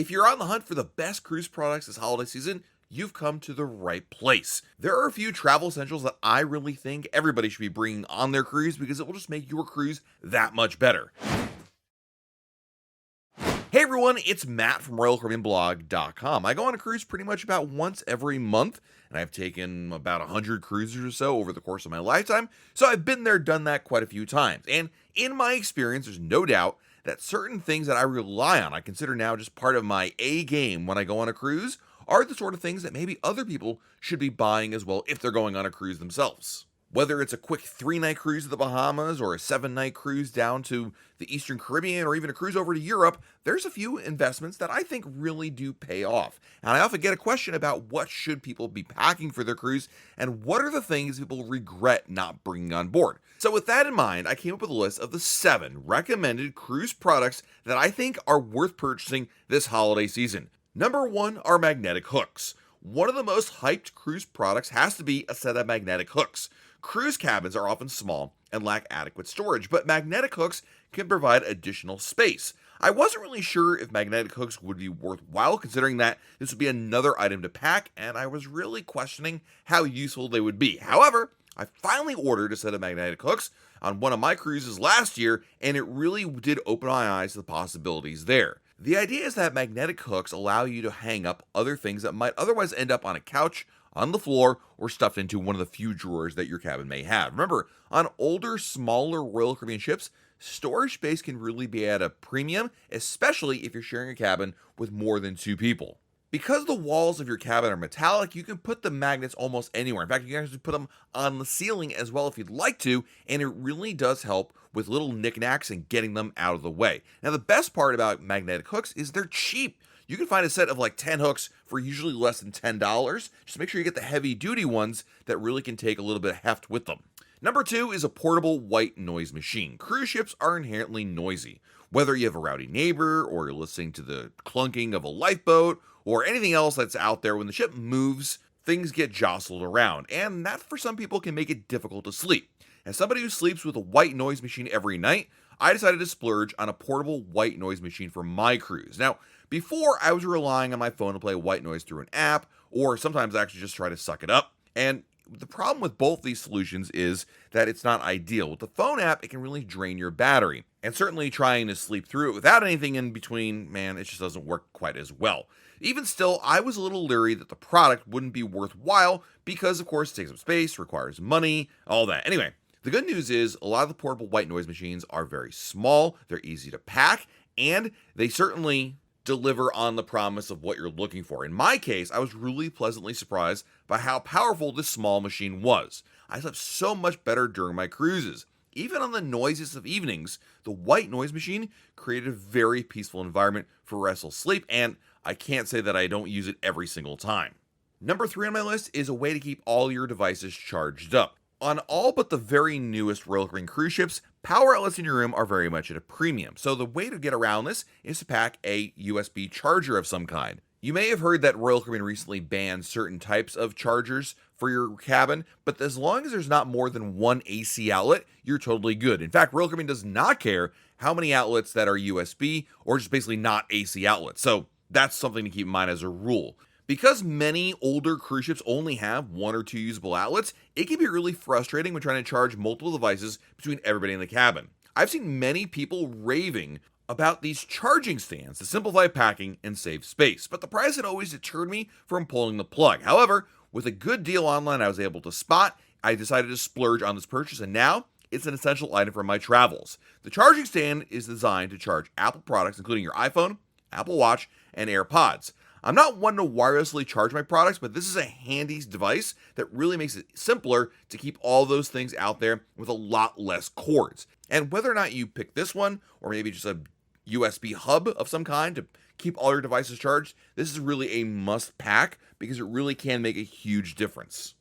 If you're on the hunt for the best cruise products this holiday season, you've come to the right place. There are a few travel essentials that I really think everybody should be bringing on their cruise because it will just make your cruise that much better. Hey everyone, it's Matt from RoyalCaribbeanBlog.com. I go on a cruise pretty much about once every month, and I've taken about 100 cruises or so over the course of my lifetime, so I've been there, done that quite a few times. And in my experience, there's no doubt that certain things that I rely on, I consider now just part of my A game when I go on a cruise, are the sort of things that maybe other people should be buying as well if they're going on a cruise themselves. Whether it's a quick 3-night cruise to the Bahamas or a 7-night cruise down to the Eastern Caribbean or even a cruise over to Europe, there's a few investments that I think really do pay off. And I often get a question about what should people be packing for their cruise and what are the things people regret not bringing on board. So with that in mind, I came up with a list of the 7 recommended cruise products that I think are worth purchasing this holiday season. Number 1 are magnetic hooks. One of the most hyped cruise products has to be a set of magnetic hooks. Cruise cabins are often small and lack adequate storage, but magnetic hooks can provide additional space. I wasn't really sure if magnetic hooks would be worthwhile considering that this would be another item to pack, and I was really questioning how useful they would be. However, I finally ordered a set of magnetic hooks on one of my cruises last year, and it really did open my eyes to the possibilities there. The idea is that magnetic hooks allow you to hang up other things that might otherwise end up on a couch, on the floor, or stuffed into one of the few drawers that your cabin may have. Remember, on older, smaller Royal Caribbean ships, storage space can really be at a premium, especially if you're sharing a cabin with more than 2 people. Because the walls of your cabin are metallic, you can put the magnets almost anywhere. In fact, you can actually put them on the ceiling as well if you'd like to, and it really does help with little knickknacks and getting them out of the way. Now, the best part about magnetic hooks is they're cheap. You can find a set of like 10 hooks for usually less than $10. Just make sure you get the heavy duty ones that really can take a little bit of heft with them. Number 2 is a portable white noise machine. Cruise ships are inherently noisy. Whether you have a rowdy neighbor or you're listening to the clunking of a lifeboat or anything else that's out there, when the ship moves, things get jostled around, and that for some people can make it difficult to sleep. As somebody who sleeps with a white noise machine every night, I decided to splurge on a portable white noise machine for my cruise. Now, before I was relying on my phone to play white noise through an app, or sometimes I actually just try to suck it up. And the problem with both these solutions is that it's not ideal. With the phone app, it can really drain your battery. And certainly trying to sleep through it without anything in between, man, it just doesn't work quite as well. Even still, I was a little leery that the product wouldn't be worthwhile because, of course, it takes up space, requires money, all that. Anyway, the good news is a lot of the portable white noise machines are very small, they're easy to pack, and they certainly deliver on the promise of what you're looking for. In my case, I was really pleasantly surprised by how powerful this small machine was. I slept so much better during my cruises. Even on the noisiest of evenings, the white noise machine created a very peaceful environment for restful sleep, and I can't say that I don't use it every single time. Number 3 on my list is a way to keep all your devices charged up. On all but the very newest Royal Caribbean cruise ships, power outlets in your room are very much at a premium. So the way to get around this is to pack a USB charger of some kind. You may have heard that Royal Caribbean recently banned certain types of chargers for your cabin, but as long as there's not more than one AC outlet, you're totally good. In fact, Royal Caribbean does not care how many outlets that are USB or just basically not AC outlets. So that's something to keep in mind as a rule. Because many older cruise ships only have 1 or 2 usable outlets, it can be really frustrating when trying to charge multiple devices between everybody in the cabin. I've seen many people raving about these charging stands to simplify packing and save space, but the price had always deterred me from pulling the plug. However, with a good deal online I was able to spot, I decided to splurge on this purchase, and now it's an essential item for my travels. The charging stand is designed to charge Apple products, including your iPhone, Apple Watch, and AirPods. I'm not one to wirelessly charge my products, but this is a handy device that really makes it simpler to keep all those things out there with a lot less cords. And whether or not you pick this one, or maybe just a USB hub of some kind to keep all your devices charged, this is really a must pack because it really can make a huge difference.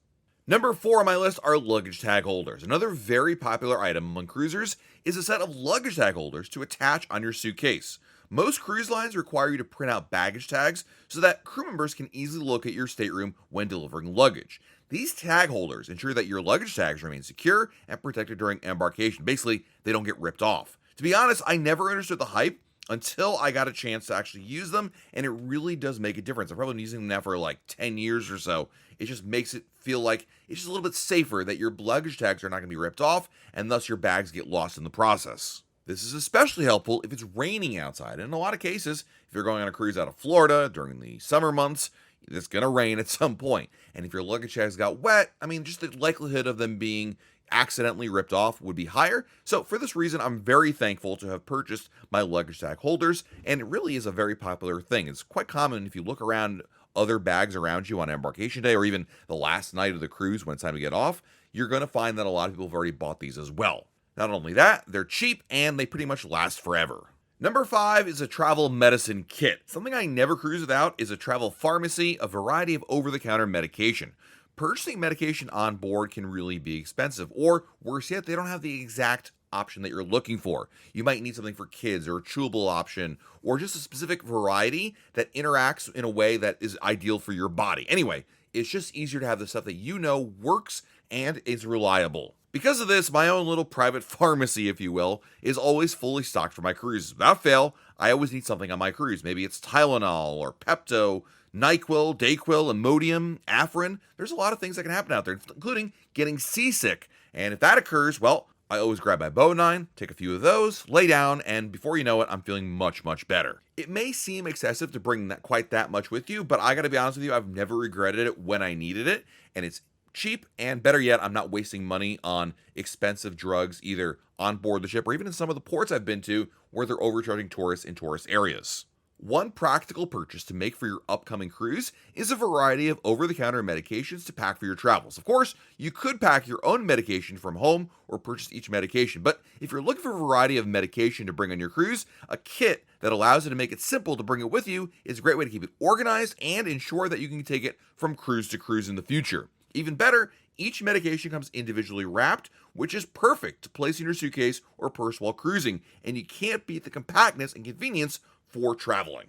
Number 4 on my list are luggage tag holders. Another very popular item among cruisers is a set of luggage tag holders to attach on your suitcase. Most cruise lines require you to print out baggage tags so that crew members can easily locate your stateroom when delivering luggage. These tag holders ensure that your luggage tags remain secure and protected during embarkation. Basically, they don't get ripped off. To be honest, I never understood the hype until I got a chance to actually use them, and it really does make a difference. I've probably been using them now for like 10 years or so. It just makes it feel like it's just a little bit safer that your luggage tags are not going to be ripped off, and thus your bags get lost in the process. This is especially helpful if it's raining outside. And in a lot of cases, if you're going on a cruise out of Florida during the summer months, it's going to rain at some point. And if your luggage tags got wet, just the likelihood of them being accidentally ripped off would be higher. So for this reason, I'm very thankful to have purchased my luggage tag holders, and it really is a very popular thing. It's quite common if you look around other bags around you on embarkation day or even the last night of the cruise when it's time to get off, you're going to find that a lot of people have already bought these as well. Not only that, they're cheap and they pretty much last forever. Number 5 is a travel medicine kit. Something I never cruise without is a travel pharmacy, a variety of over-the-counter medication. Purchasing medication on board can really be expensive, or worse yet, they don't have the exact option that you're looking for. You might need something for kids or a chewable option, or just a specific variety that interacts in a way that is ideal for your body. Anyway, it's just easier to have the stuff that you know works and is reliable. Because of this, my own little private pharmacy, if you will, is always fully stocked for my cruises. Without fail, I always need something on my cruise. Maybe it's Tylenol or Pepto, NyQuil, Dayquil, Imodium, Afrin. There's a lot of things that can happen out there, including getting seasick. And if that occurs, well, I always grab my Bo9, take a few of those, lay down, and before you know it, I'm feeling much, much better. It may seem excessive to bring quite that much with you, but I gotta be honest with you, I've never regretted it when I needed it, and it's cheap, and better yet, I'm not wasting money on expensive drugs either on board the ship or even in some of the ports I've been to where they're overcharging tourists in tourist areas. One practical purchase to make for your upcoming cruise is a variety of over-the-counter medications to pack for your travels. Of course, you could pack your own medication from home or purchase each medication, but if you're looking for a variety of medication to bring on your cruise, a kit that allows you to make it simple to bring it with you is a great way to keep it organized and ensure that you can take it from cruise to cruise in the future. Even better, each medication comes individually wrapped, which is perfect to place in your suitcase or purse while cruising, and you can't beat the compactness and convenience for traveling.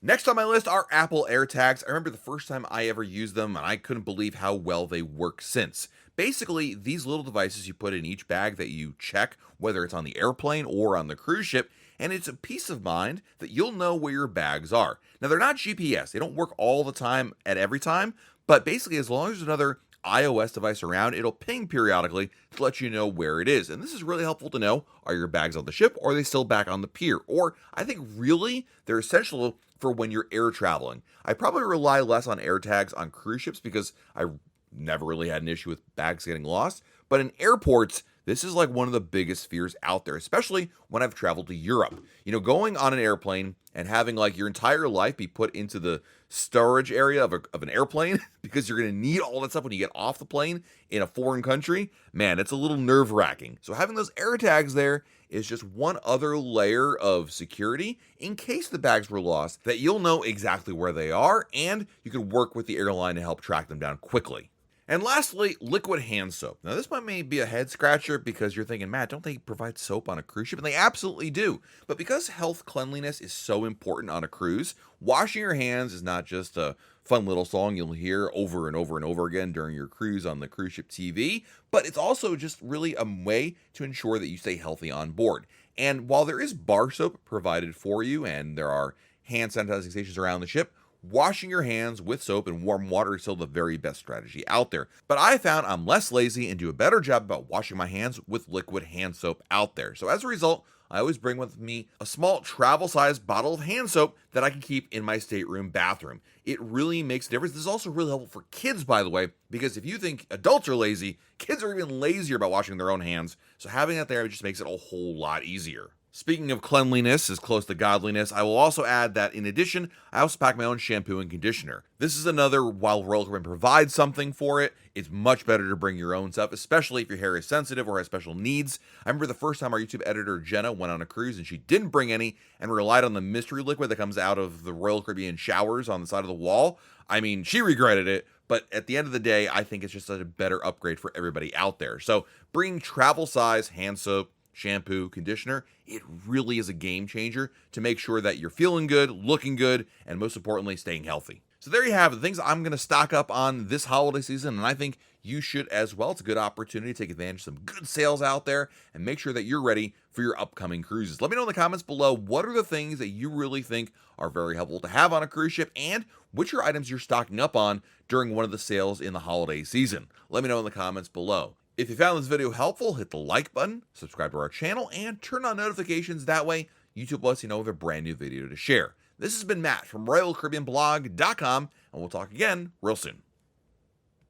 Next on my list are Apple AirTags. I remember the first time I ever used them, and I couldn't believe how well they work since. Basically, these little devices you put in each bag that you check, whether it's on the airplane or on the cruise ship, and it's a peace of mind that you'll know where your bags are. Now, they're not GPS. They don't work all the time at every time, but basically, as long as there's another iOS device around, it'll ping periodically to let you know where it is. And this is really helpful to know, are your bags on the ship or are they still back on the pier? Or I think really they're essential for when you're air traveling. I probably rely less on AirTags on cruise ships because I never really had an issue with bags getting lost. But in airports, this is like one of the biggest fears out there, especially when I've traveled to Europe. Going on an airplane and having like your entire life be put into the storage area of an airplane because you're going to need all that stuff when you get off the plane in a foreign country, man, it's a little nerve-wracking. So having those AirTags there is just one other layer of security in case the bags were lost, that you'll know exactly where they are and you can work with the airline to help track them down quickly. And lastly, liquid hand soap. Now, this might be a head scratcher because you're thinking, Matt, don't they provide soap on a cruise ship? And they absolutely do. But because health cleanliness is so important on a cruise, washing your hands is not just a fun little song you'll hear over and over and over again during your cruise on the cruise ship TV, but it's also just really a way to ensure that you stay healthy on board. And while there is bar soap provided for you and there are hand sanitizing stations around the ship, washing your hands with soap and warm water is still the very best strategy out there. But I found I'm less lazy and do a better job about washing my hands with liquid hand soap out there. So as a result, I always bring with me a small travel-sized bottle of hand soap that I can keep in my stateroom bathroom. It really makes a difference. This is also really helpful for kids, by the way, because if you think adults are lazy, kids are even lazier about washing their own hands. So having that there just makes it a whole lot easier. Speaking of cleanliness is close to godliness, I will also add that in addition, I also pack my own shampoo and conditioner. This is another, while Royal Caribbean provides something for it, it's much better to bring your own stuff, especially if your hair is sensitive or has special needs. I remember the first time our YouTube editor, Jenna, went on a cruise and she didn't bring any and relied on the mystery liquid that comes out of the Royal Caribbean showers on the side of the wall. She regretted it, but at the end of the day, I think it's just such a better upgrade for everybody out there. So bring travel size hand soap, shampoo, conditioner, it really is a game changer to make sure that you're feeling good, looking good, and most importantly, staying healthy. So there you have it, the things I'm going to stock up on this holiday season, and I think you should as well. It's a good opportunity to take advantage of some good sales out there and make sure that you're ready for your upcoming cruises. Let me know in the comments below, what are the things that you really think are very helpful to have on a cruise ship, and which are items you're stocking up on during one of the sales in the holiday season. Let me know in the comments below. If you found this video helpful, hit the like button, subscribe to our channel, and turn on notifications. That way, YouTube lets you know of a brand new video to share. This has been Matt from RoyalCaribbeanBlog.com, and we'll talk again real soon.